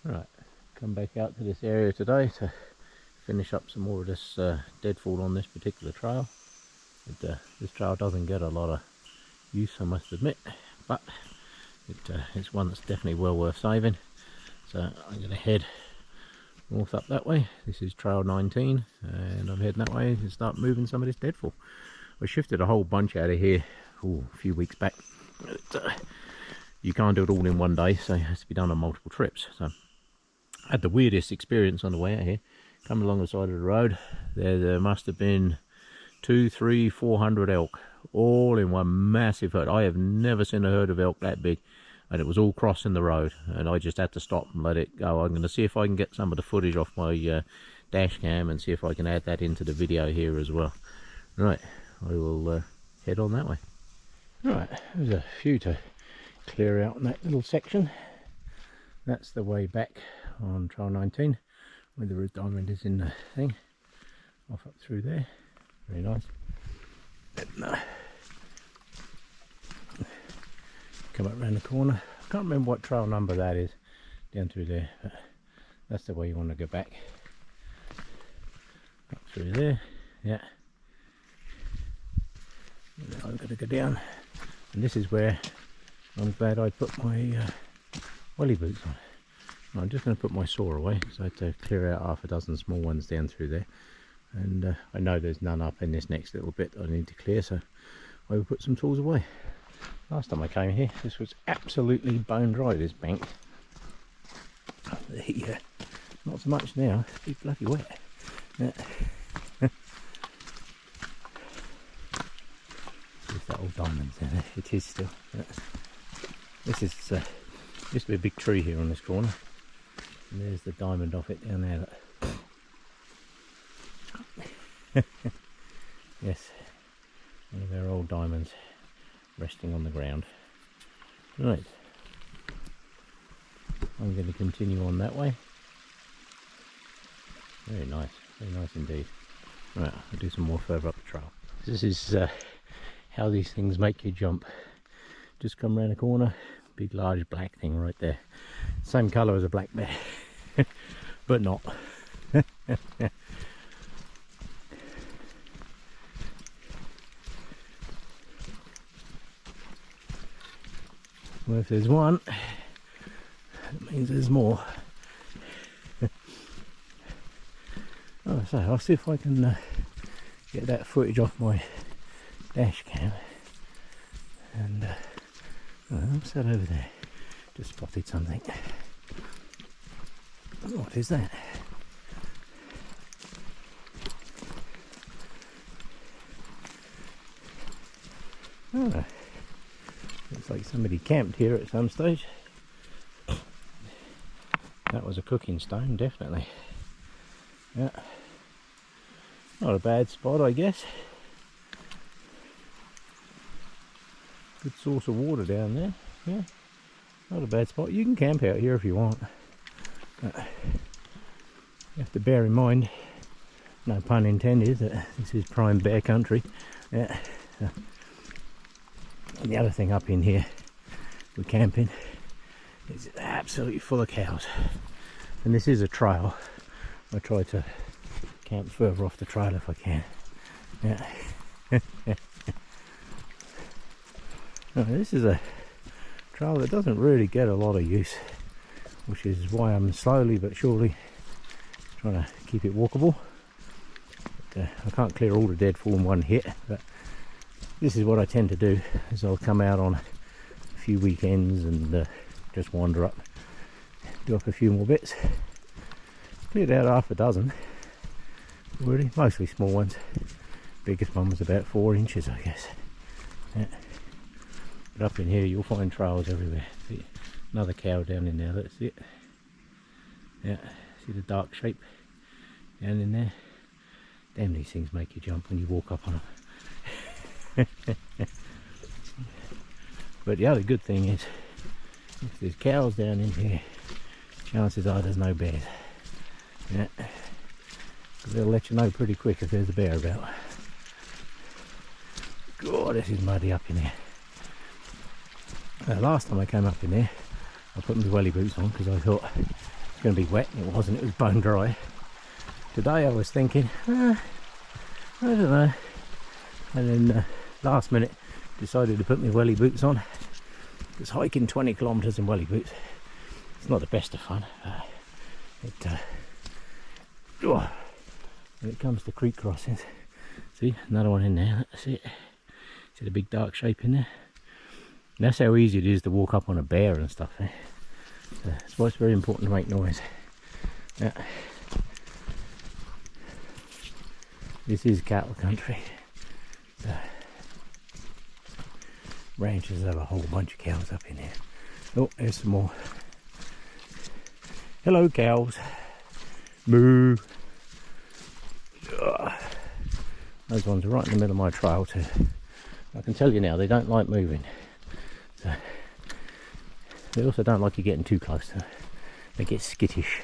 Right, come back out to this area today to finish up some more of this deadfall on this particular trail. This trail doesn't get a lot of use, I must admit, but it's one that's definitely well worth saving. So I'm going to head north up that way. This is trail 19 and I'm heading that way to start moving some of this deadfall. I shifted a whole bunch out of here a few weeks back. You can't do it all in one day, so it has to be done on multiple trips. So I had the weirdest experience on the way out here. Coming along the side of the road, there must have been 200, 300, 400 elk, all in one massive herd. I have never seen a herd of elk that big, and it was all crossing the road, and I just had to stop and let it go. I'm going to see if I can get some of the footage off my dash cam and see if I can add that into the video here as well. Right, I will head on that way. Right, there's a few to clear out in that little section. That's the way back on trail 19, where the red diamond is in the thing. Off up through there, very nice. Then, come up around the corner. I can't remember what trail number that is down through there, but that's the way you want to go back. Up through there, yeah. And then I'm going to go down, and this is where I'm glad I put my welly boots on. I'm just going to put my saw away because I had to clear out half a dozen small ones down through there, and I know there's none up in this next little bit that I need to clear, so I will put some tools away. Last time I came here, this was absolutely bone dry, this bank. Not so much now, it's bloody wet. Yeah. There's that old diamond there, it is still. Yeah. This is used to be a big tree here on this corner, and there's the diamond off it down there. Yes, one of our old diamonds resting on the ground. Right, I'm going to continue on that way. Very nice indeed. Right, I'll do some more further up the trail. This is how these things make you jump. Just come around the corner, big large black thing right there. Same colour as a black bear, but not. Well, if there's one, it means there's more. Oh, so I'll see if I can get that footage off my dash cam. And what's that over there? Just spotted something. What is that? Oh, looks like somebody camped here at some stage. That was a cooking stone, definitely. Yeah, not a bad spot, I guess. Good source of water down there. Yeah, not a bad spot. You can camp out here if you want. But you have to bear in mind, no pun intended, that this is prime bear country. Yeah. And the other thing up in here with camping is absolutely full of cows. And this is a trail. I try to camp further off the trail if I can. Yeah. No, this is a trail that doesn't really get a lot of use, which is why I'm slowly but surely trying to keep it walkable. But, I can't clear all the deadfall in one hit, but this is what I tend to do, is I'll come out on a few weekends and just wander up, do up a few more bits. Cleared out half a dozen already, mostly small ones. Biggest one was about 4 inches, I guess. Yeah. But up in here you'll find trails everywhere. See, another cow down in there, that's it. Yeah, see the dark shape down in there? Damn, these things make you jump when you walk up on them. But the other good thing is, if there's cows down in here, chances are there's no bears. Yeah, because they'll let you know pretty quick if there's a bear about. God, this is muddy up in here. Last time I came up in there, I put my welly boots on because I thought it's going to be wet, and it wasn't, it was bone dry. Today I was thinking, I don't know, and then last minute decided to put my welly boots on, because hiking 20 kilometres in welly boots, it's not the best of fun. When it comes to creek crossings, see, another one in there, that's it. See the big dark shape in there? And that's how easy it is to walk up on a bear and stuff. That's why it's very important to make noise. Yeah. This is cattle country. So, ranchers have a whole bunch of cows up in here. Oh, there's some more. Hello cows. Moo. Those ones are right in the middle of my trail too. I can tell you now, they don't like moving. So, they also don't like you getting too close. So they get skittish.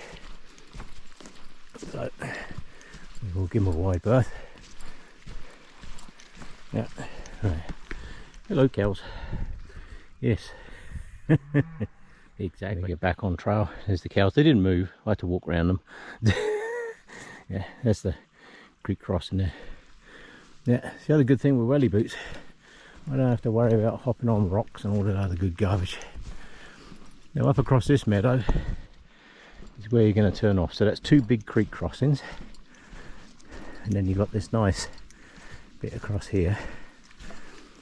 So we'll give them a wide berth. Yeah. Right. Hello cows. Yes. Exactly. Get back on trail. There's the cows. They didn't move. I had to walk around them. Yeah, that's the creek crossing there. Yeah, it's the other good thing with welly boots. I don't have to worry about hopping on rocks and all that other good garbage. Now up across this meadow is where you're going to turn off. So that's two big creek crossings. And then you've got this nice bit across here.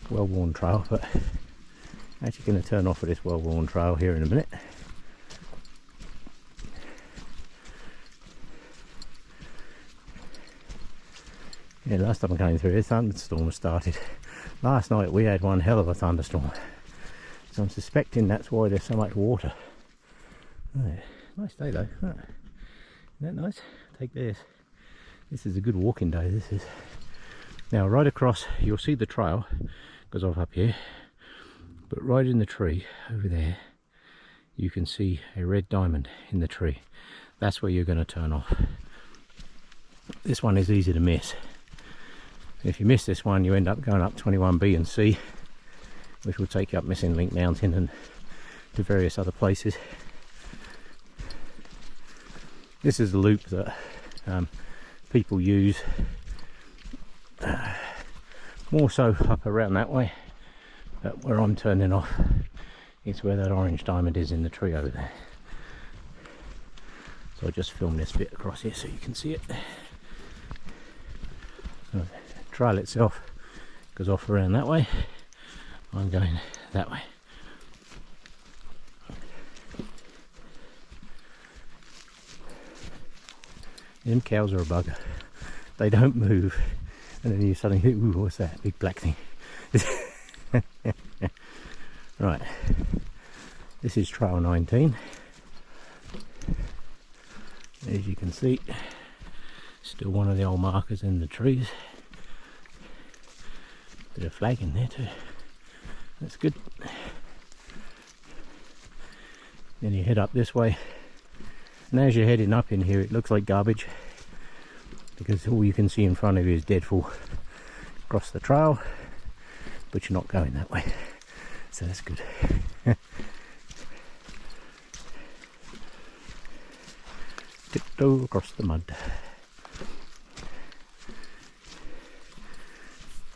Well-worn trail, but I'm actually going to turn off of this well-worn trail here in a minute. Yeah, last time I came through here, thunderstorm started. Last night we had one hell of a thunderstorm. So I'm suspecting that's why there's so much water. Oh, nice day though. Oh, isn't that nice? Take this. This is a good walking day, this is. Now right across, you'll see the trail goes off up here. But right in the tree over there, you can see a red diamond in the tree. That's where you're going to turn off. This one is easy to miss. If you miss this one, you end up going up 21B and C, which will take you up Missing Link Mountain and to various other places. This is the loop that people use more so up around that way, but where I'm turning off is where that orange diamond is in the tree over there. So I'll just film this bit across here so you can see it. The trail itself goes off around that way. I'm going that way. Them cows are a bugger. They don't move, and then you suddenly think, ooh, what's that big black thing? Right, this is trail 19. As you can see, still one of the old markers in the trees. Bit of flag in there too. That's good. Then you head up this way, and as you're heading up in here, it looks like garbage because all you can see in front of you is Deadfall across the trail, but you're not going that way, so that's good. Tiptoe across the mud.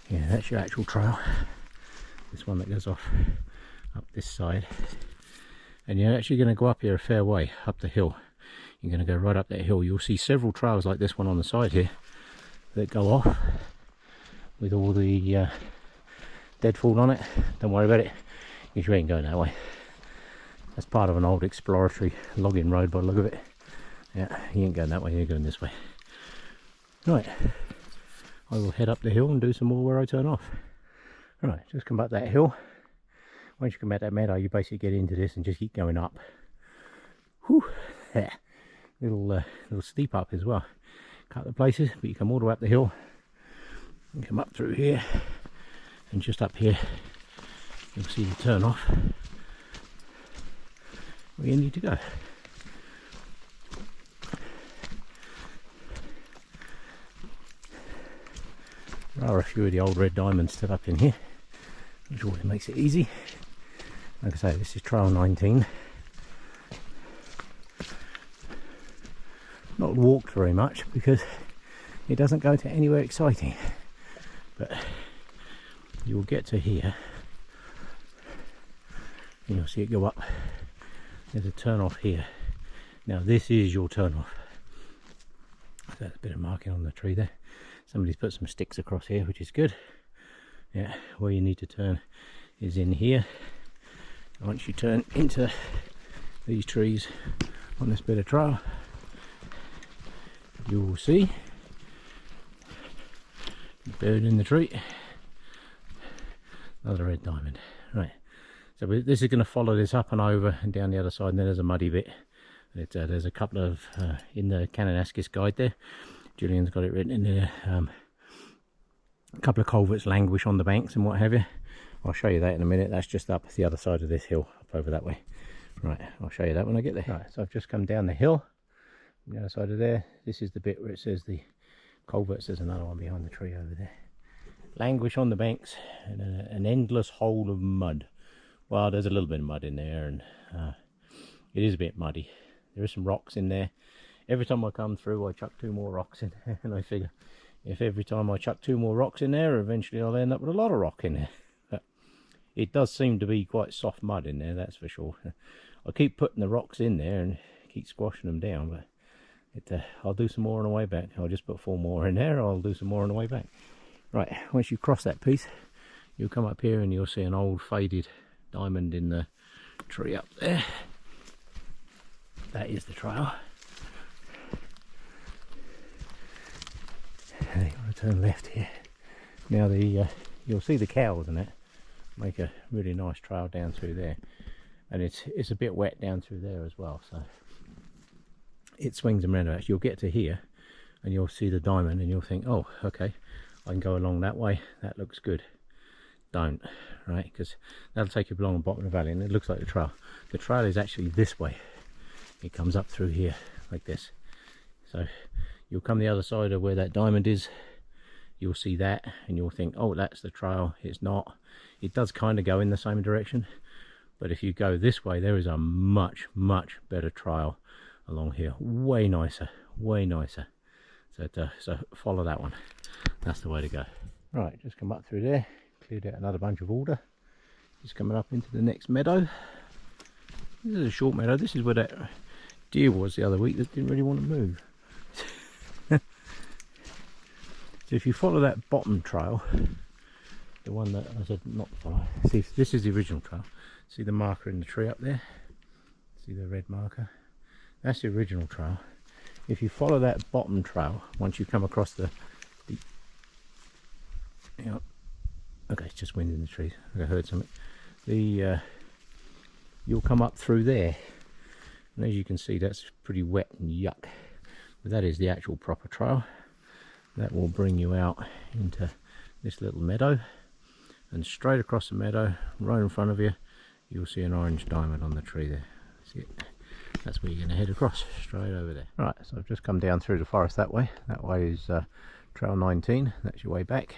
Yeah, that's your actual trail. This one that goes off up this side, and you're actually going to go up here a fair way up the hill. You're going to go right up that hill. You'll see several trails like this one on the side here that go off with all the deadfall on it. Don't worry about it, because you ain't going that way. That's part of an old exploratory logging road by the look of it. Yeah, you ain't going that way, you're going this way. Right, I will head up the hill and do some more where I turn off. Right, just come up that hill. Once you come out that meadow, you basically get into this and just keep going up. Whew, yeah. Little steep up as well. A couple of places, but you come all the way up the hill and come up through here, and just up here you'll see the turn off where you need to go. There are a few of the old red diamonds still up in here, which always makes it easy. Like I say, this is trail 19. walked very much because it doesn't go to anywhere exciting. But you'll get to here and you'll see it go up. There's a turn off here. Now this is your turn off. There's a bit of marking on the tree there. Somebody's put some sticks across here, which is good. Yeah, where you need to turn is in here. Once you turn into these trees on this bit of trail, you will see buried in the tree another red diamond. Right, so this is going to follow this up and over and down the other side, and then there's a muddy bit. There's a couple of in the Kananaskis guide there. Julian's got it written in there. A couple of culverts languish on the banks and what have you. I'll show you that in a minute. That's just up the other side of this hill, up over that way. Right, I'll show you that when I get there. Right, so I've just come down the hill, on the other side of there. This is the bit where it says the culverts. There's another one behind the tree over there. Languish on the banks, and an endless hole of mud. Well, there's a little bit of mud in there, and it is a bit muddy. There is some rocks in there. Every time I come through, I chuck 2 more rocks in there, and I figure if every time I chuck 2 more rocks in there, eventually I'll end up with a lot of rock in there. But it does seem to be quite soft mud in there, that's for sure. I keep putting the rocks in there and keep squashing them down, but I'll do some more on the way back. I'll just put 4 more in there. I'll do some more on the way back. Right, once you cross that piece, you'll come up here and you'll see an old faded diamond in the tree up there. That is the trail. And you've got to turn left here. Now you'll see the cows in it make a really nice trail down through there, and it's a bit wet down through there as well, so it swings and roundabouts. You'll get to here and you'll see the diamond and you'll think, oh, okay, I can go along that way, that looks good. Don't, right, because that'll take you along the bottom of the valley and it looks like the trail. The trail is actually this way. It comes up through here like this. So you'll come the other side of where that diamond is, you'll see that and you'll think, oh, that's the trail. It's not. It does kind of go in the same direction, but if you go this way, there is a much better trail along here. Way nicer, way nicer. So follow that one. That's the way to go. Right, just come up through there, cleared out another bunch of alder. Just coming up into the next meadow. This is a short meadow. This is where that deer was the other week that didn't really want to move. So if you follow that bottom trail, the one that I said not to follow, see, this is the original trail. See the marker in the tree up there? See the red marker? That's the original trail. If you follow that bottom trail, once you come across the okay, it's just wind in the trees. I heard something. You'll come up through there, and as you can see, that's pretty wet and yuck. But that is the actual proper trail. That will bring you out into this little meadow, and straight across the meadow, right in front of you, you'll see an orange diamond on the tree there. See it? That's where you're going to head across, straight over there. Right, so I've just come down through the forest that way. That way is trail 19. That's your way back,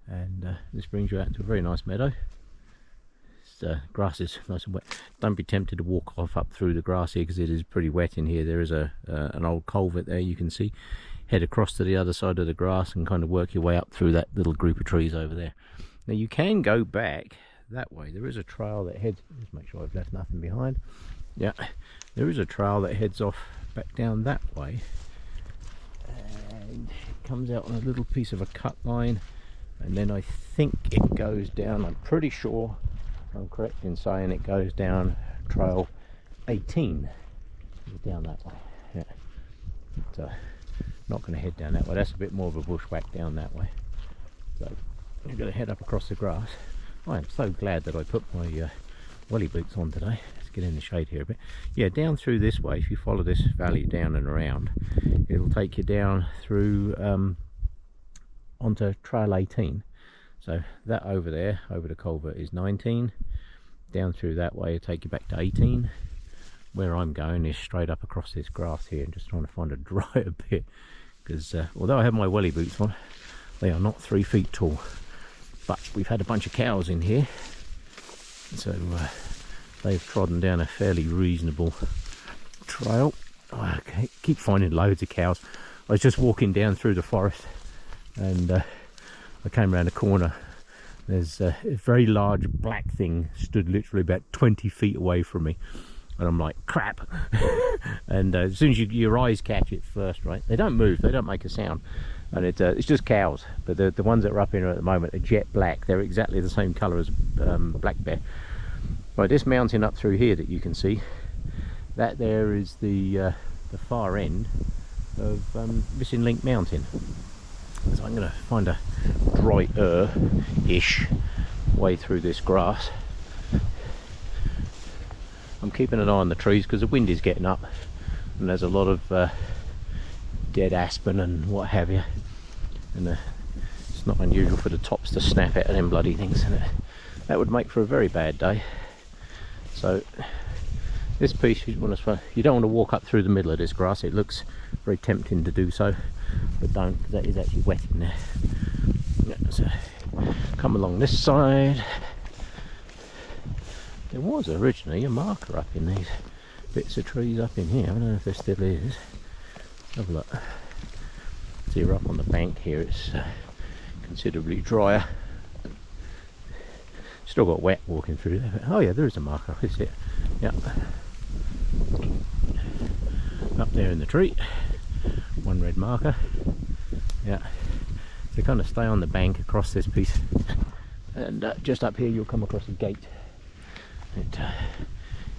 and this brings you out into a very nice meadow. Grass is nice and wet. Don't be tempted to walk off up through the grass here because it is pretty wet in here. There is an old culvert there, you can see. Head across to the other side of the grass and kind of work your way up through that little group of trees over there. Now you can go back that way. There is a trail that heads, just make sure I've left nothing behind. Yeah, there is a trail that heads off back down that way, and it comes out on a little piece of a cut line, and then I think it goes down, I'm pretty sure I'm correct in saying it goes down trail 18 down that way. Yeah, so not going to head down that way. That's a bit more of a bushwhack down that way, so I'm going to head up across the grass. I am so glad that I put my welly boots on today. Let's get in the shade here a bit. Yeah, down through this way, if you follow this valley down and around, it'll take you down through onto trail 18. So that over there, over the culvert, is 19. Down through that way, it'll take you back to 18. Where I'm going is straight up across this grass here, and just trying to find a drier bit, because although I have my welly boots on, they are not 3 feet tall. But we've had a bunch of cows in here, so they've trodden down a fairly reasonable trail. Oh, I keep finding loads of cows. I was just walking down through the forest, and I came around a corner. There's a very large black thing stood literally about 20 feet away from me, and I'm like, crap. And as soon as your eyes catch it first, right, they don't move, they don't make a sound, and it's just cows. But the ones that are up here at the moment are jet black. They're exactly the same colour as black bear. Right, this mountain up through here that you can see, that there is the far end of Missing Link Mountain. So I'm going to find a drier-ish way through this grass. I'm keeping an eye on the trees because the wind is getting up, and there's a lot of dead aspen and what have you, and it's not unusual for the tops to snap out of them bloody things, and that would make for a very bad day. So this piece, you don't want to walk up through the middle of this grass. It looks very tempting to do so, but don't, because that is actually wet in there. Yeah, so come along this side. There was originally a marker up in these bits of trees up in here. I don't know if there still is. Have a look. See, we're up on the bank here. It's considerably drier. Still got wet walking through there. Oh yeah, there is a marker. Is it? Yeah. Up there in the tree, one red marker. Yeah. So kind of stay on the bank across this piece, and just up here you'll come across a gate.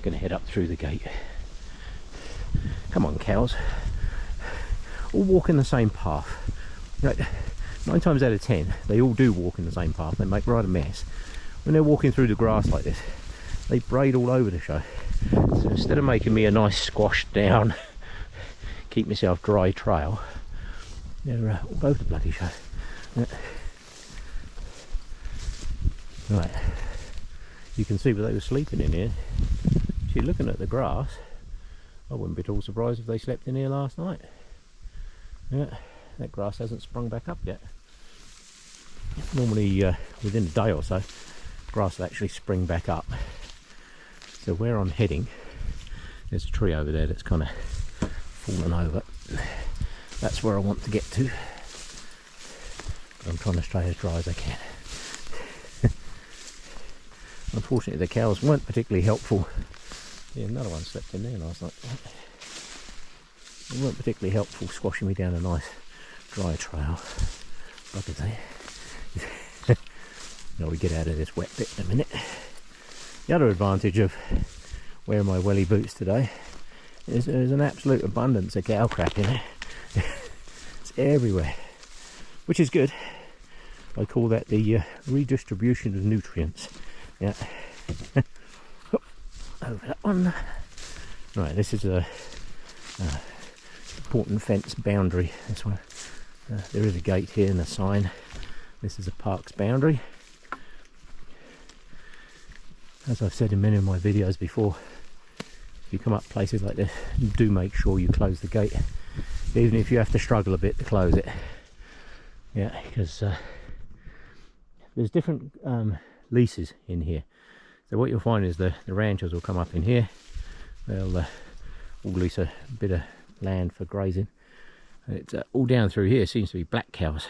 Gonna head up through the gate. Come on, cows. All walk in the same path. Right. 9 times out of 10, they all do walk in the same path. They make right a mess. When they're walking through the grass like this, they braid all over the show. So instead of making me a nice squashed down, keep myself dry trail, they're all over the bloody show. Yeah. Right. You can see where they were sleeping in here. If you're looking at the grass, I wouldn't be at all surprised if they slept in here last night. Yeah, that grass hasn't sprung back up yet. Normally within a day or so, grass will actually spring back up. So where I'm heading, there's a tree over there that's kind of fallen over. That's where I want to get to. But I'm trying to stay as dry as I can. Unfortunately, the cows weren't particularly helpful. Yeah, another one slept in there last night. They weren't particularly helpful squashing me down a nice dry trail. Buggers, eh? Now we get out of this wet bit in a minute. The other advantage of wearing my welly boots today is there's an absolute abundance of cow crap in it. It's everywhere, which is good. I call that the redistribution of nutrients. Yeah. Over that one. Right, this is a important fence boundary. This one. There is a gate here and a sign. This is a park's boundary. As I've said in many of my videos before, if you come up places like this, do make sure you close the gate, even if you have to struggle a bit to close it. Yeah, because there's different leases in here. So what you'll find is the ranchers will come up in here. They'll all lease a bit of land for grazing. It's all down through here seems to be black cows.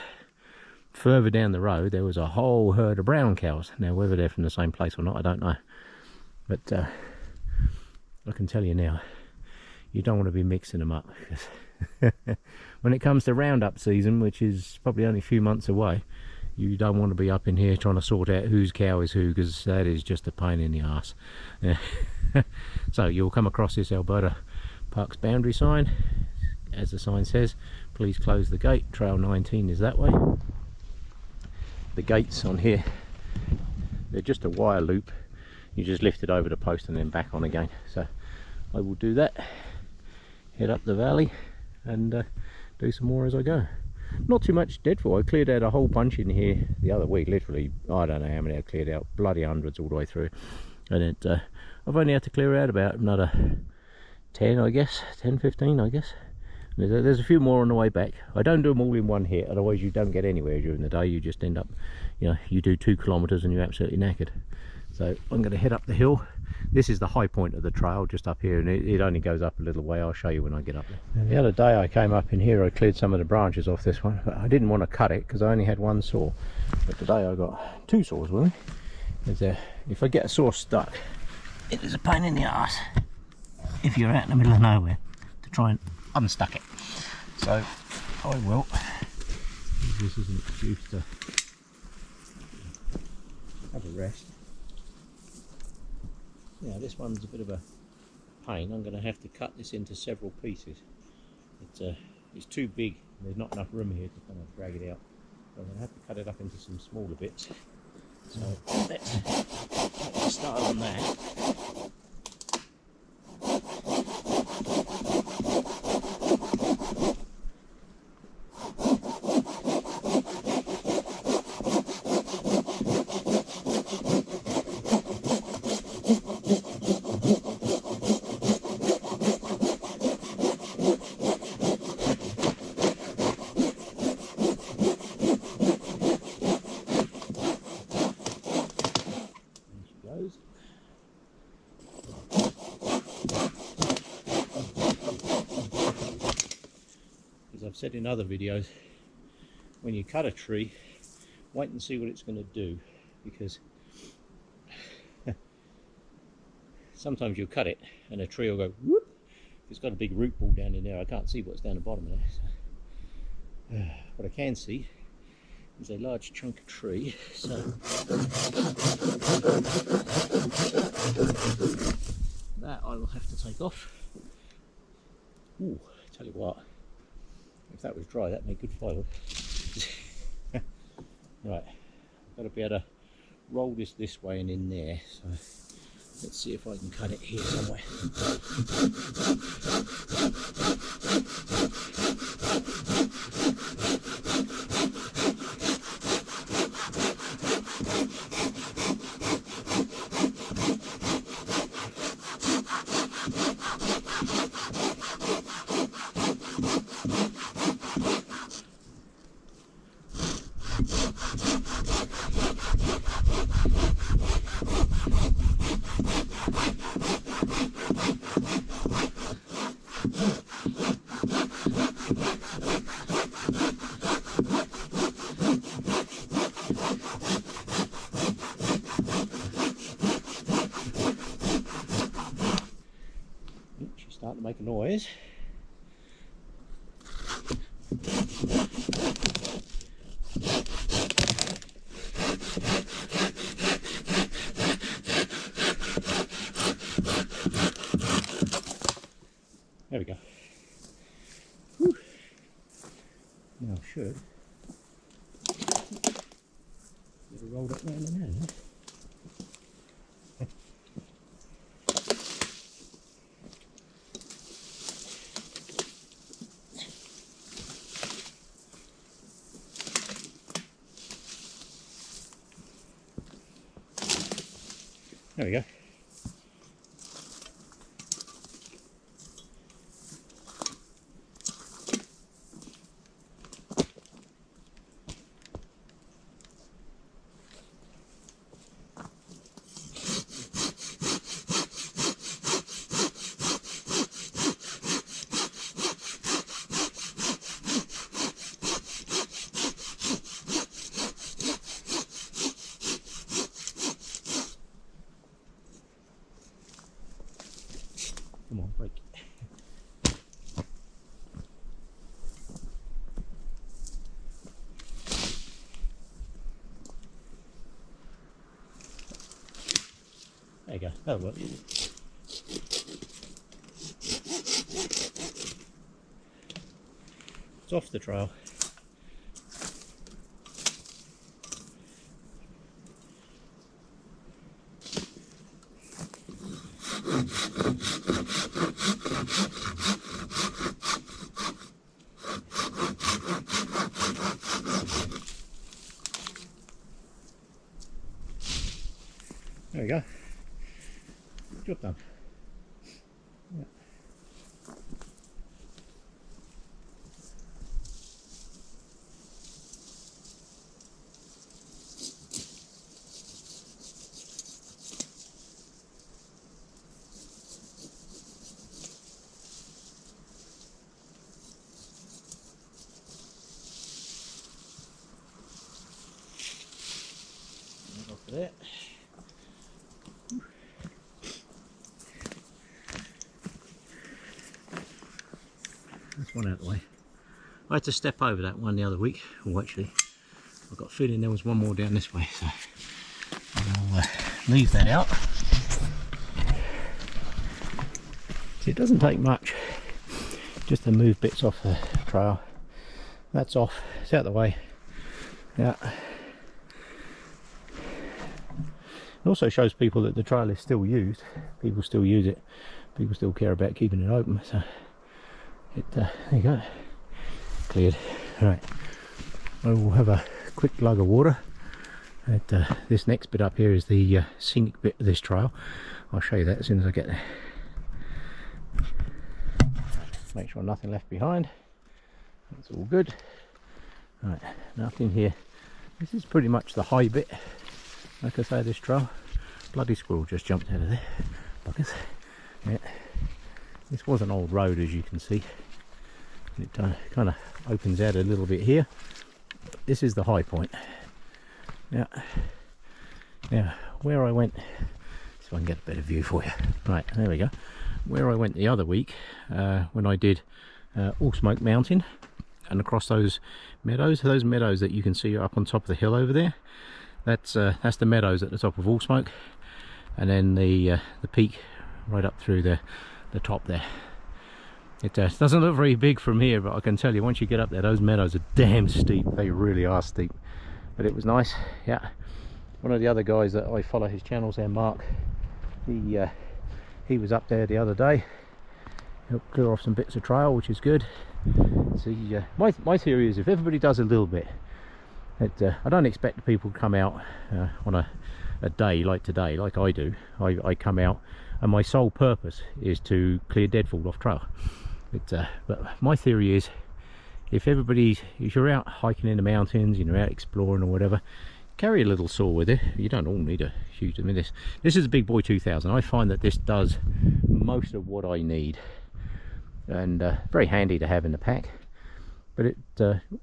Further down the road there was a whole herd of brown cows. Now whether they're from the same place or not, I don't know. But I can tell you now, you don't want to be mixing them up. Because when it comes to roundup season, which is probably only a few months away, you don't want to be up in here trying to sort out whose cow is who, because that is just a pain in the arse. So you'll come across this Alberta Parks boundary sign. As the sign says, please close the gate. Trail 19 is that way. The gates on here, they're just a wire loop. You just lift it over the post and then back on again. So I will do that, head up the valley and do some more as I go. Not too much deadfall. I cleared out a whole bunch in here the other week, literally I don't know how many I cleared out, bloody hundreds all the way through, and I've only had to clear out about another 10 I guess, 10-15 I guess. There's a few more on the way back. I don't do them all in one hit, otherwise you don't get anywhere during the day. You just end up, you know, you do 2 kilometers and you're absolutely knackered. So I'm going to head up the hill this is the high point of the trail, just up here, and it only goes up a little way. I'll show you when I get up there. And the other day I came up in here, I cleared some of the branches off this one, but I didn't want to cut it because I only had one saw. But today I got two saws with me. If I get a saw stuck, it is a pain in the arse if you're out in the middle of nowhere to try and unstuck it. So I will. This is an excuse to have a rest. Now this one's a bit of a pain. I'm going to have to cut this into several pieces. It's too big. There's not enough room here to kind of drag it out. So I'm going to have to cut it up into some smaller bits. So let's start on that. As I've said in other videos, when you cut a tree, wait and see what it's going to do, because sometimes you'll cut it and a tree will go whoop. It's got a big root ball down in there. I can't see what's down the bottom of there. So, what I can see is a large chunk of tree. So that I will have to take off. Ooh, tell you what, if that was dry, that'd make good firewood. Right, I've got to be able to roll this way and in there. So let's see if I can cut it here somewhere. She's starting to make a noise. There we go. Whew. Now I should get it rolled up round the end. There we go. Come on, break. There you go, that'll work. It's off the trail. There we go. Job done. Yeah. That's one out of the way. I had to step over that one the other week. Well, actually, I got a feeling there was one more down this way, so I'll leave that out. See, it doesn't take much just to move bits off the trail. That's off, it's out of the way. Yeah. It also shows people that the trail is still used. People still use it. People still care about keeping it open. So there you go. Cleared. Right. I will have a quick glug of water. This next bit up here is the scenic bit of this trail. I'll show you that as soon as I get there. Make sure nothing left behind. That's all good. Right, nothing here. This is pretty much the high bit. Like I say, this trail. Bloody squirrel just jumped out of there. Buggers. Yeah. This was an old road, as you can see. It kind of opens out a little bit here. This is the high point. Yeah. Now, where I went, so I can get a better view for you. Right, there we go. Where I went the other week, when I did Allsmoke Mountain, and across those meadows that you can see up on top of the hill over there, that's the meadows at the top of Allsmoke, and then the peak right up through the top there. It doesn't look very big from here, but I can tell you, once you get up there, those meadows are damn steep. They really are steep. But it was nice. Yeah, one of the other guys that I follow his channels there, Mark, he was up there the other day, helped clear off some bits of trail, which is good. See, my theory is, if everybody does a little bit, I don't expect people to come out on a day like today, like I do. I come out, and my sole purpose is to clear Deadfall off trail. But my theory is, if you're out hiking in the mountains, you're out exploring or whatever, carry a little saw with it. You don't all need a huge, I mean, this is a big boy 2000. I find that this does most of what I need, and very handy to have in the pack. But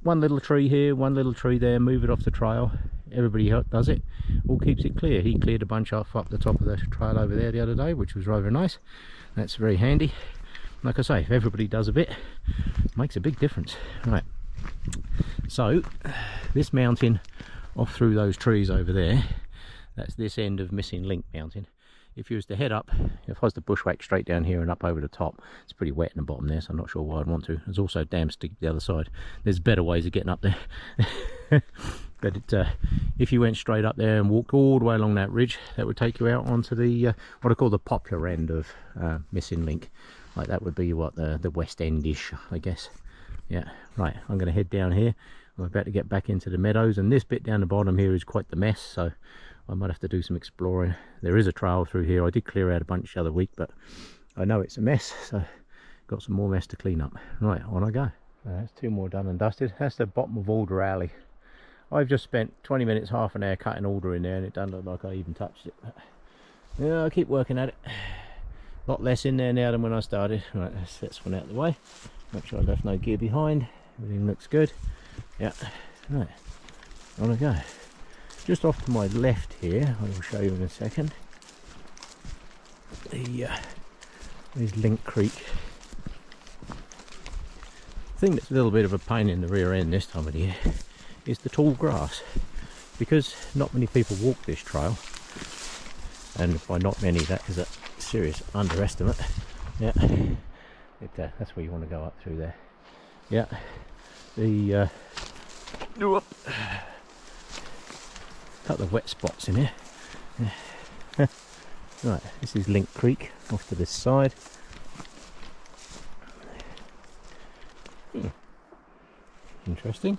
one little tree here, one little tree there, move it off the trail. Everybody does it, all keeps it clear. He cleared a bunch off up the top of the trail over there the other day, which was rather nice. That's very handy. Like I say, if everybody does a bit, it makes a big difference. Right, so this mountain off through those trees over there, that's this end of Missing Link Mountain. If you was to head up, if I was to bushwhack straight down here and up over the top, it's pretty wet in the bottom there, so I'm not sure why I'd want to. It's also damn steep the other side. There's better ways of getting up there. But if you went straight up there and walked all the way along that ridge, that would take you out onto the what I call the popular end of Missing Link. Like that would be what, the west end-ish, I guess. Yeah, right, I'm going to head down here. I'm about to get back into the meadows, and this bit down the bottom here is quite the mess, so I might have to do some exploring. There is a trail through here. I did clear out a bunch the other week, but I know it's a mess, so got some more mess to clean up. Right, on I go. That's two more done and dusted. That's the bottom of Alder Alley. I've just spent 20 minutes, half an hour cutting alder in there, and it doesn't look like I even touched it. But yeah, I'll keep working at it. A lot less in there now than when I started. Right, let's set this one out of the way. Make sure I left no gear behind. Everything looks good. Yeah, right, on I go. Just off to my left here, I will show you in a second. There's Link Creek. The thing that's a little bit of a pain in the rear end this time of the year is the tall grass, because not many people walk this trail, and by not many, that is a serious underestimate. Yeah, that's where you want to go up through there. Yeah, couple of wet spots in here. Yeah. Right, this is Link Creek off to this side. Interesting.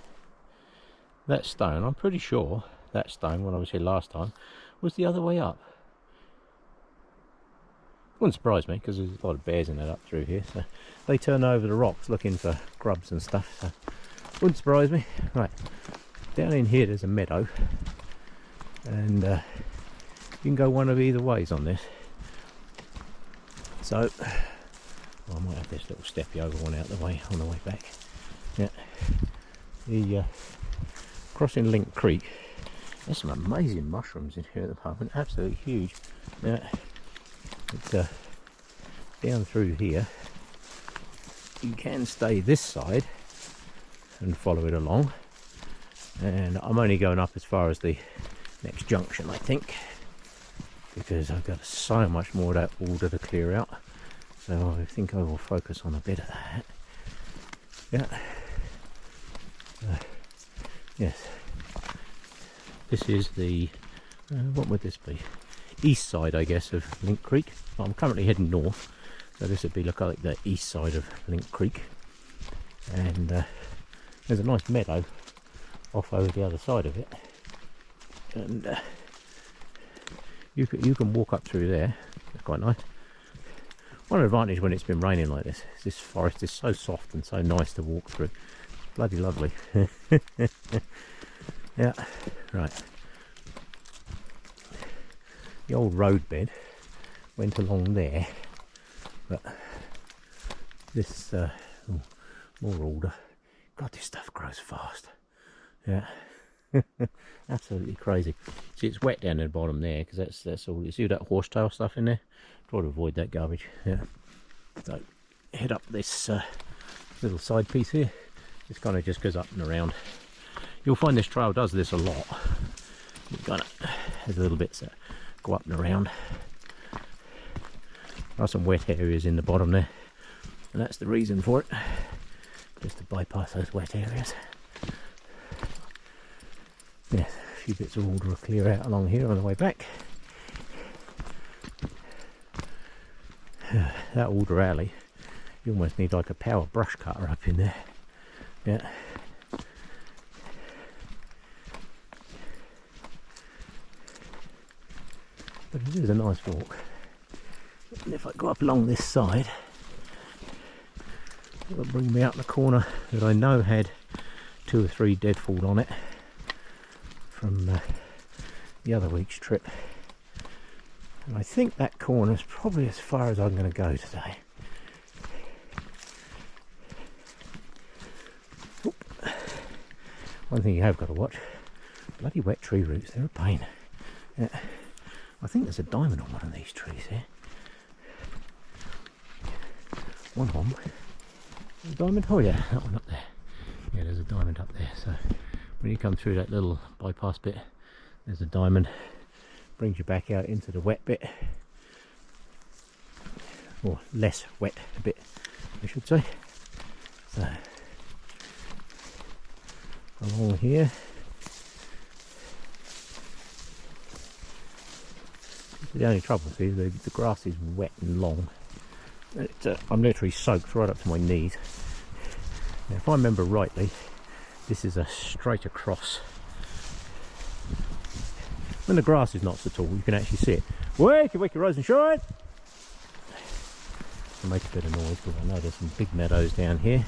That stone, I'm pretty sure that stone, when I was here last time, was the other way up. Wouldn't surprise me, because there's a lot of bears in it up through here, so they turn over the rocks looking for grubs and stuff, so wouldn't surprise me. Right, down in here there's a meadow, and you can go one of either ways on this. So I might have this little steppy over one out the way on the way back. Yeah, the crossing Link Creek. There's some amazing mushrooms in here at the moment, absolutely huge. Yeah, it's down through here. you can stay this side and follow it along, and I'm only going up as far as the next junction, I think, because I've got so much more of that water to clear out, so I think I will focus on a bit of that. Yeah. Yes, this is the what would this be, east side I guess of Link Creek. Well, I'm currently heading north, so this would be like the east side of Link Creek, and there's a nice meadow off over the other side of it, and you can walk up through there. It's quite nice. One advantage when it's been raining like this is this forest is so soft and so nice to walk through. Bloody lovely. Yeah, right. The old road bed went along there, but this more alder. God, this stuff grows fast. Yeah, absolutely crazy. See, it's wet down at the bottom there because that's all. You see that horsetail stuff in there? Try to avoid that garbage. Yeah. So head up this little side piece here. This kind of just goes up and around. You'll find this trail does this a lot. It kind of has little bits that go up and around. There are some wet areas in the bottom there, and that's the reason for it, just to bypass those wet areas. Yeah, a few bits of water will clear out along here on the way back. That alder alley, you almost need like a power brush cutter up in there. Yeah. But it is a nice walk. And if I go up along this side, it'll bring me out the corner that I know had 2 or 3 deadfall on it from the other week's trip. And I think that corner is probably as far as I'm going to go today. Oop. One thing you have got to watch, bloody wet tree roots, they're a pain. Yeah. I think there's a diamond on one of these trees here. One of them. A diamond? Oh yeah, that one up there. Yeah, there's a diamond up there. So when you come through that little bypass bit, there's a diamond. Brings you back out into the wet bit. Or less wet bit, I should say. So along here. The only trouble is the grass is wet and long. I'm literally soaked right up to my knees. Now, if I remember rightly, this is a straight across. When the grass is not so tall, you can actually see it. Wake your rise and shine! It'll make a bit of noise because I know there's some big meadows down here.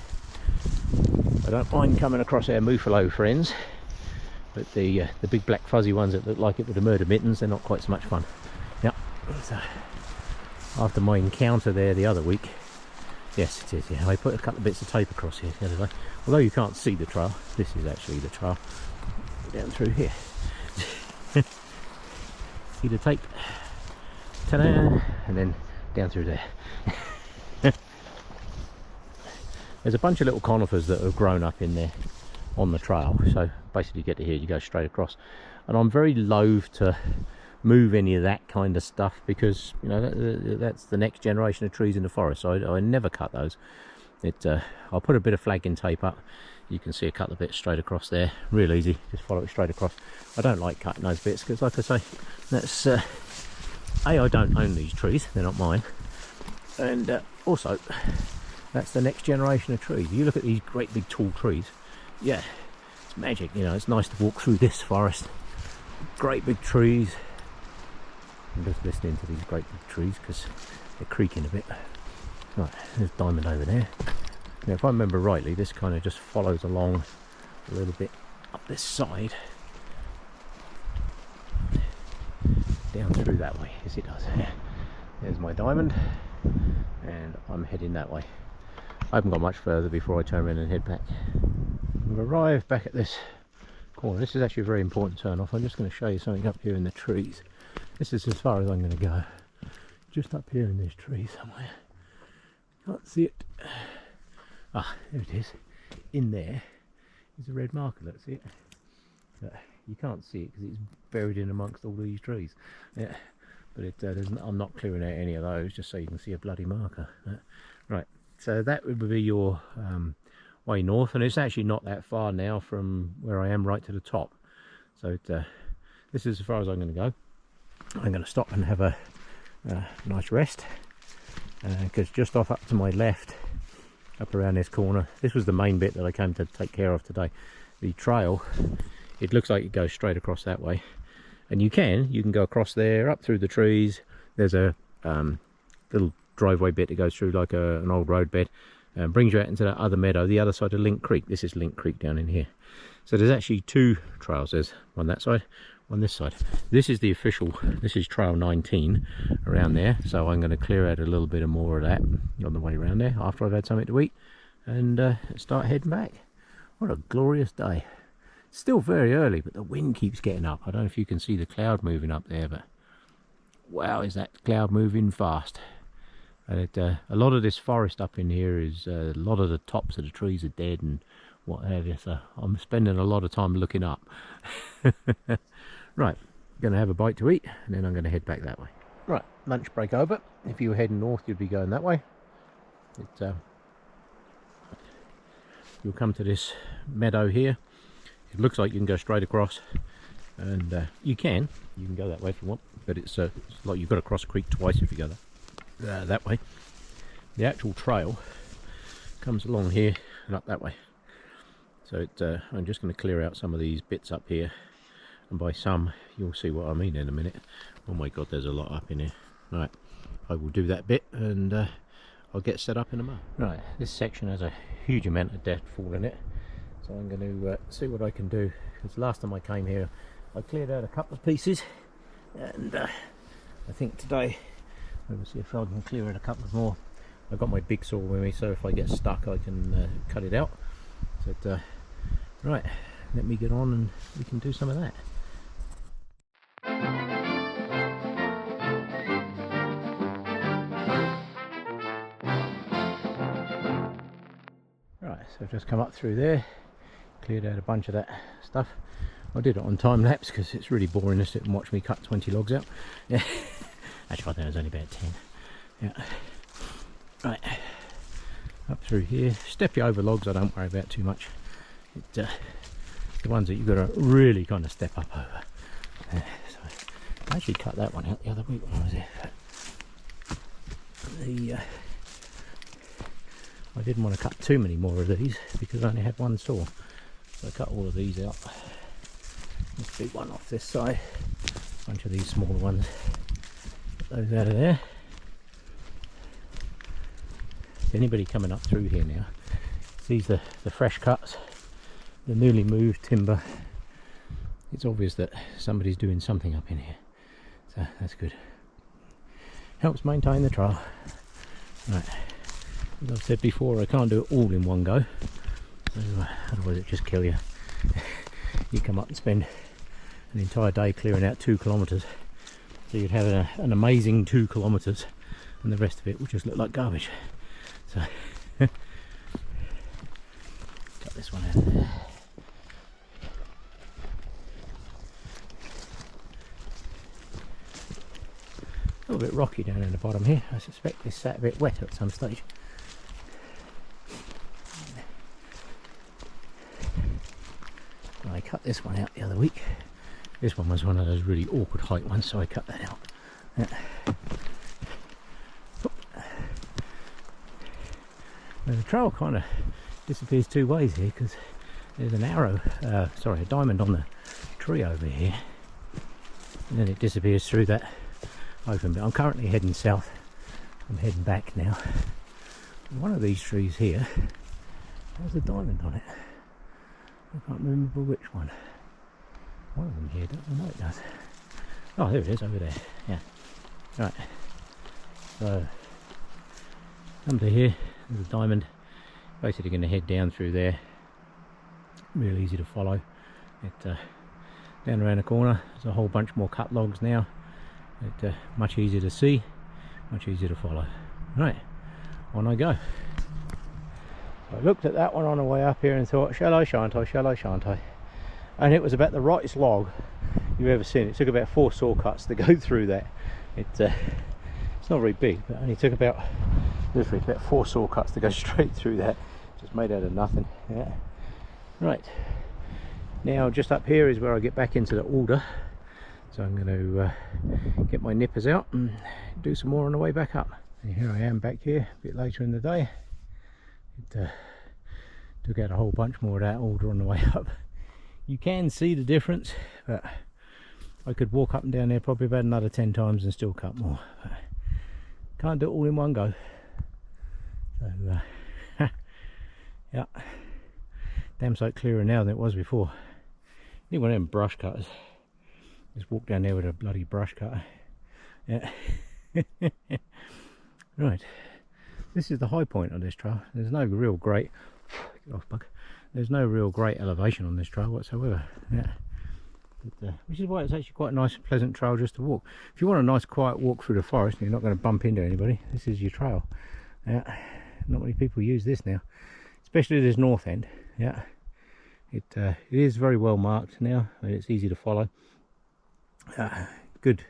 I don't mind coming across our Muffalo friends, but the big black fuzzy ones that look like it with the murder mittens, they're not quite so much fun. Yeah, so after my encounter there the other week, yes it is, yeah, I put a couple of bits of tape across here the other day. Although you can't see the trail, this is actually the trail down through here. See the tape? Ta-da! And then down through there. There's a bunch of little conifers that have grown up in there on the trail, so basically you get to here, you go straight across, and I'm very loath to move any of that kind of stuff because, you know, that's the next generation of trees in the forest, so I never cut those. I'll put a bit of flagging tape up. You can see a couple of bits straight across there, real easy, just follow it straight across. I don't like cutting those bits because, like I say, that's I don't own these trees, they're not mine, and also that's the next generation of trees. You look at these great big tall trees, yeah, it's magic, you know. It's nice to walk through this forest, great big trees. I'm just listening to these great big trees because they're creaking a bit. Right, there's diamond over there. Now, if I remember rightly, this kind of just follows along a little bit up this side, down through that way. Yes, it does. There's my diamond, and I'm heading that way. I haven't got much further before I turn around and head back. We've arrived back at this corner. This is actually a very important turn off. I'm just going to show you something up here in the trees. This is as far as I'm going to go. Just up here in this tree somewhere. Can't see it. Ah, there it is. In there is a red marker, let's see it. But you can't see it because it's buried in amongst all these trees. Yeah, but it doesn't. I'm not clearing out any of those just so you can see a bloody marker. Right, so that would be your way north, and it's actually not that far now from where I am right to the top. So this is as far as I'm going to go. I'm going to stop and have a nice rest, because just off up to my left, up around this corner, this was the main bit that I came to take care of today. The trail, it looks like it goes straight across that way, and you can go across there, up through the trees. There's a little driveway bit that goes through like an old road bed and brings you out into that other meadow, the other side of Link Creek. This is Link Creek down in here. So there's actually two trails. There's one that side, one this side. This is the official, this is trail 19 around there. So I'm going to clear out a little bit more of that on the way around there after I've had something to eat, and start heading back. What a glorious day. It's still very early, but the wind keeps getting up. I don't know if you can see the cloud moving up there, but wow, is that cloud moving fast. And a lot of this forest up in here is, a lot of the tops of the trees are dead and what have you, so I'm spending a lot of time looking up. Right, gonna have a bite to eat and then I'm gonna head back that way. Right, lunch break over. If you were heading north, you'd be going that way. You'll come to this meadow here. It looks like you can go straight across, and you can go that way if you want, but it's like you've got to cross a creek twice if you go that way. The actual trail comes along here and up that way. So I'm just going to clear out some of these bits up here, and by some you'll see what I mean in a minute. Oh my god, there's a lot up in here. Right, I will do that bit and I'll get set up in a moment. Right, this section has a huge amount of deadfall in it, so I'm going to see what I can do, because last time I came here I cleared out a couple of pieces, and I think today we'll see if I can clear out a couple more. I've got my big saw with me, so if I get stuck I can cut it out. So right, let me get on and we can do some of that. Right, so I've just come up through there, cleared out a bunch of that stuff. I did it on time lapse because it's really boring to sit and watch me cut 20 logs out. Yeah, actually I think it was only about 10. Yeah. Right, up through here. Step you over logs I don't worry about too much. The ones that you've got to really kind of step up over. So I actually cut that one out the other week when I was there. I didn't want to cut too many more of these because I only had one saw. So I cut all of these out. This big one off this side. A bunch of these smaller ones. Get those out of there. Anybody coming up through here now sees the fresh cuts, the newly moved timber. It's obvious that somebody's doing something up in here, so that's good. Helps maintain the trail. Right, as I've said before, I can't do it all in one go, so otherwise it just kill you. You come up and spend an entire day clearing out 2 kilometres, so you'd have an amazing 2 kilometres and the rest of it will just look like garbage. So cut this one out of there. A little bit rocky down in the bottom here. I suspect this sat a bit wet at some stage. I cut this one out the other week. This one was one of those really awkward height ones, so I cut that out. Yeah. Now the trail kind of disappears two ways here because there's an arrow, sorry, a diamond on the tree over here, and then it disappears through that open bit. I'm currently heading south. I'm heading back now. One of these trees here has a diamond on it. I can't remember which one. One of them here doesn't. No, it does. Oh, there it is over there. Yeah. Right. So come to here. There's a diamond. Basically going to head down through there. Real easy to follow. Down around the corner. There's a whole bunch more cut logs now. Much easier to see, much easier to follow. Right, on I go. I looked at that one on the way up here and thought, shall I, shan't I, shall I, shan't I? And it was about the rightest log you've ever seen. It took about 4 saw cuts to go through that. It's not very big, but only took about literally about 4 saw cuts to go straight through that. Just made out of nothing. Yeah. Right. Now just up here is where I get back into the order. So I'm going to get my nippers out and do some more on the way back up. And here I am back here a bit later in the day. It took out a whole bunch more of that order on the way up. You can see the difference, but I could walk up and down there probably about another 10 times and still cut more. But can't do it all in one go. So yeah, damn sight clearer now than it was before. I think one of them brush cutters. Just walk down there with a bloody brush cutter. Yeah. Right, this is the high point of this trail. There's no real great get off, bug. There's no real great elevation on this trail whatsoever. Yeah. But, which is why it's actually quite a nice pleasant trail just to walk. If you want a nice quiet walk through the forest and you're not going to bump into anybody, this is your trail. Yeah. Not many people use this now, especially this north end. Yeah. It is very well marked now and it's easy to follow. Good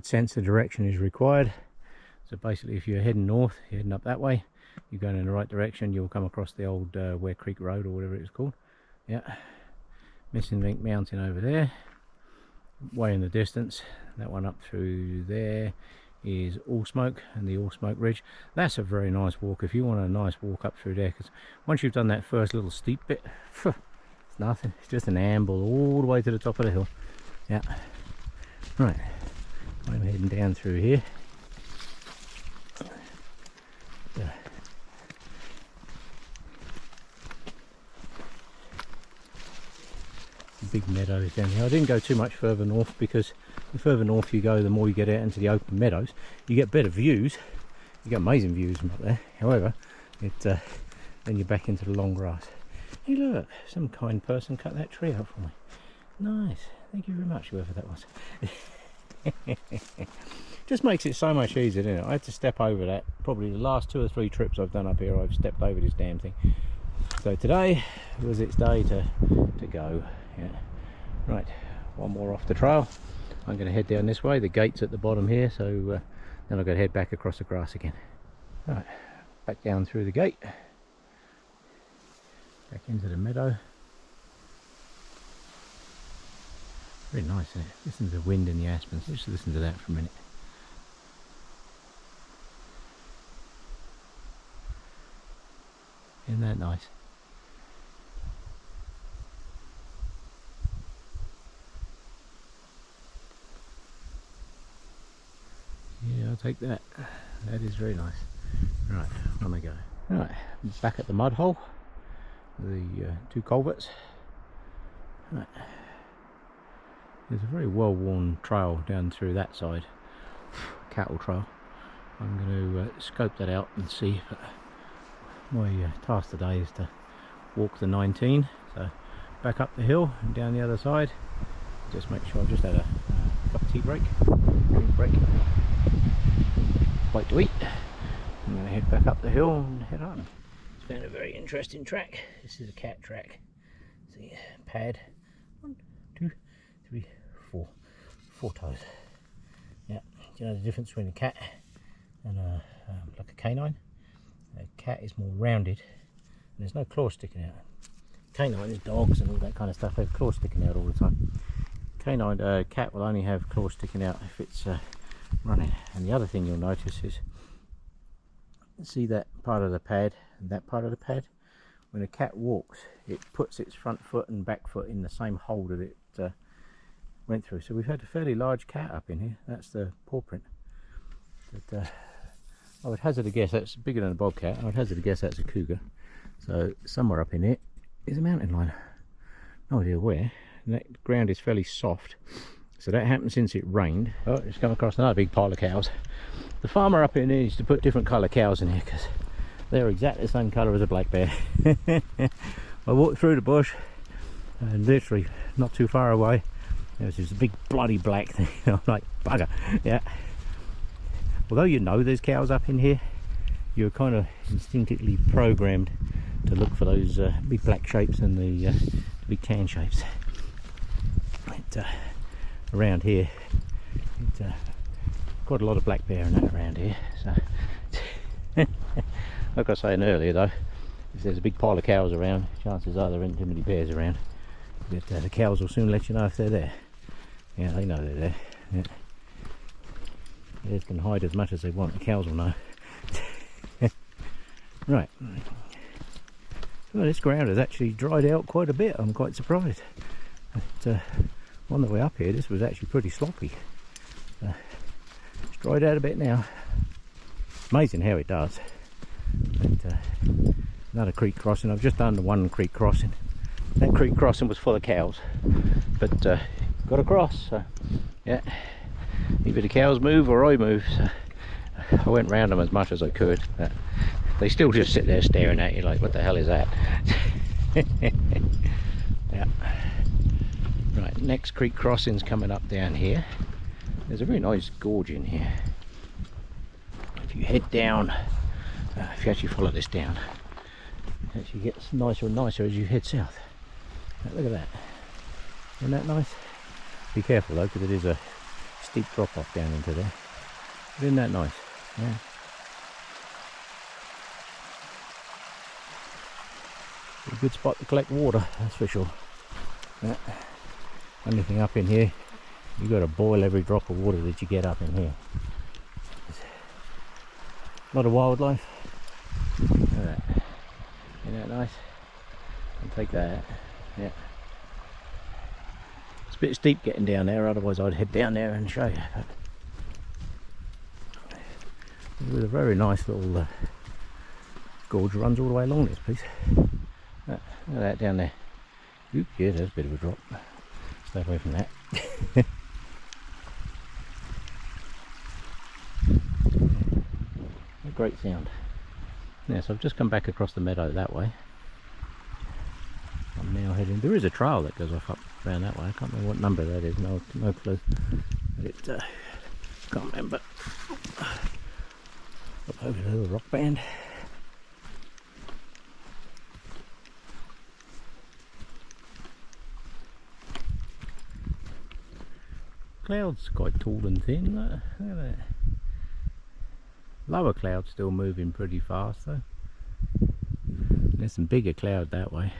sense of direction is required. So basically if you're heading north, you're heading up that way, you're going in the right direction, you'll come across the old Ware Creek Road or whatever it's called. Yeah. Missing Link Mountain over there, way in the distance. That one up through there is All Smoke and the All Smoke Ridge. That's a very nice walk if you want a nice walk up through there, because once you've done that first little steep bit, it's nothing. It's just an amble all the way to the top of the hill. Yeah. Right, I'm heading down through here. Big meadows down here. I didn't go too much further north because the further north you go, the more you get out into the open meadows. You get better views. You get amazing views from up there. However, then you're back into the long grass. Hey look, some kind person cut that tree out for me. Nice. Thank you very much, whoever that was. Just makes it so much easier, doesn't it? I had to step over that. Probably the last 2 or 3 trips I've done up here, I've stepped over this damn thing. So today was its day to go. Yeah. Right, one more off the trail. I'm going to head down this way. The gate's at the bottom here, so then I've got to head back across the grass again. Right, back down through the gate. Back into the meadow. Very nice, isn't it? Listen to the wind in the aspens. Just listen to that for a minute. Isn't that nice? Yeah, I'll take that. That is very nice. Right, on I go. Right, back at the mud hole. The 2 culverts. Right. There's a very well worn trail down through that side. Cattle trail. I'm going to scope that out and see. But my task today is to walk the 19. So back up the hill and down the other side. Just make sure I've just had a cup of tea break. Drink break. Bite to eat. I'm going to head back up the hill and head on. It's been a very interesting track. This is a cat track. See, pad. 1, 2, 3, 4. 4 toes. Yeah. Do you know the difference between a cat and like a canine? A cat is more rounded and there's no claws sticking out. Canines, dogs and all that kind of stuff have claws sticking out all the time. Canine, cat will only have claws sticking out if it's running. And the other thing you'll notice is, see that part of the pad and that part of the pad? When a cat walks, it puts its front foot and back foot in the same hole that it went through. So we've had a fairly large cat up in here. That's the paw print. But I would hazard a guess that's bigger than a bobcat. I would hazard a guess that's a cougar. So somewhere up in here is a mountain lion. No idea where. And that ground is fairly soft. So that happened since it rained. Oh, it's come across another big pile of cows. The farmer up here needs to put different colour cows in here because they're exactly the same colour as a black bear. I walked through the bush and literally not too far away there was this big bloody black thing. I'm like, bugger. Yeah. Although you know there's cows up in here, you're kind of instinctively programmed to look for those big black shapes and the big tan shapes. Around here, quite a lot of black bear and that around here. So, like I was saying earlier though, if there's a big pile of cows around, chances are there aren't too many bears around. But the cows will soon let you know if they're there. Yeah, they know they're there. Yeah. Bears can hide as much as they want, the cows will know. Right. Well, this ground has actually dried out quite a bit. I'm quite surprised. But, on the way up here, this was actually pretty sloppy. It's dried out a bit now. Amazing how it does. But, another creek crossing. I've just done the one creek crossing. That creek crossing was full of cows, but got across. So yeah, either the cows move or I move. So I went round them as much as I could. But they still just sit there staring at you like, what the hell is that? Yeah. Right, next creek crossing's coming up down here. There's a very nice gorge in here. If you head down, if you actually follow this down, it actually gets nicer and nicer as you head south. Look at that. Isn't that nice? Be careful though, because it is a steep drop off down into there. But isn't that nice? Yeah. A good spot to collect water, that's for sure. Yeah. Only thing up in here, you've got to boil every drop of water that you get up in here. A lot of wildlife. Look at that. Isn't that nice? I'll take that. Yeah. It's a bit steep getting down there, otherwise I'd head down there and show you. But it was a very nice little gorge, runs all the way along this piece. Look at that down there. Oop, yeah, there's a bit of a drop. Stay away from that. A great sound. Yeah, so I've just come back across the meadow that way. I'm now heading. There is a trail that goes off up around that way. I can't remember what number that is. No clue. But it can't remember. Up over the little rock band. Clouds quite tall and thin. Look at that. Lower clouds still moving pretty fast though. There's some bigger cloud that way.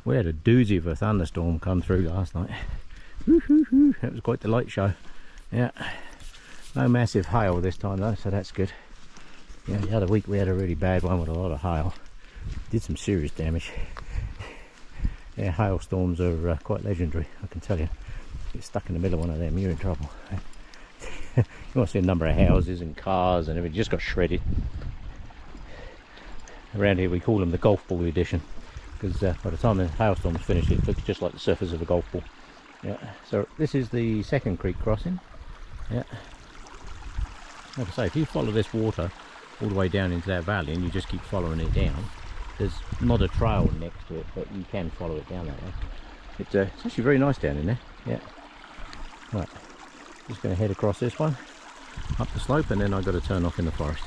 We had a doozy of a thunderstorm come through last night. That was quite the light show. Yeah. No massive hail this time though, so that's good. Yeah, the other week we had a really bad one with a lot of hail. Did some serious damage. Yeah, hailstorms are quite legendary, I can tell you. Get stuck in the middle of one of them, you're in trouble. You want to see a number of houses and cars and everything just got shredded. Around here we call them the golf ball edition, because by the time the hailstorm's finished it looks just like the surface of a golf ball. Yeah. So this is the second creek crossing. Yeah. Like I say, if you follow this water all the way down into that valley and you just keep following it down, there's not a trail next to it, but you can follow it down that way. It's actually very nice down in there. Yeah. Right. Just going to head across this one, up the slope, and then I've got to turn off in the forest.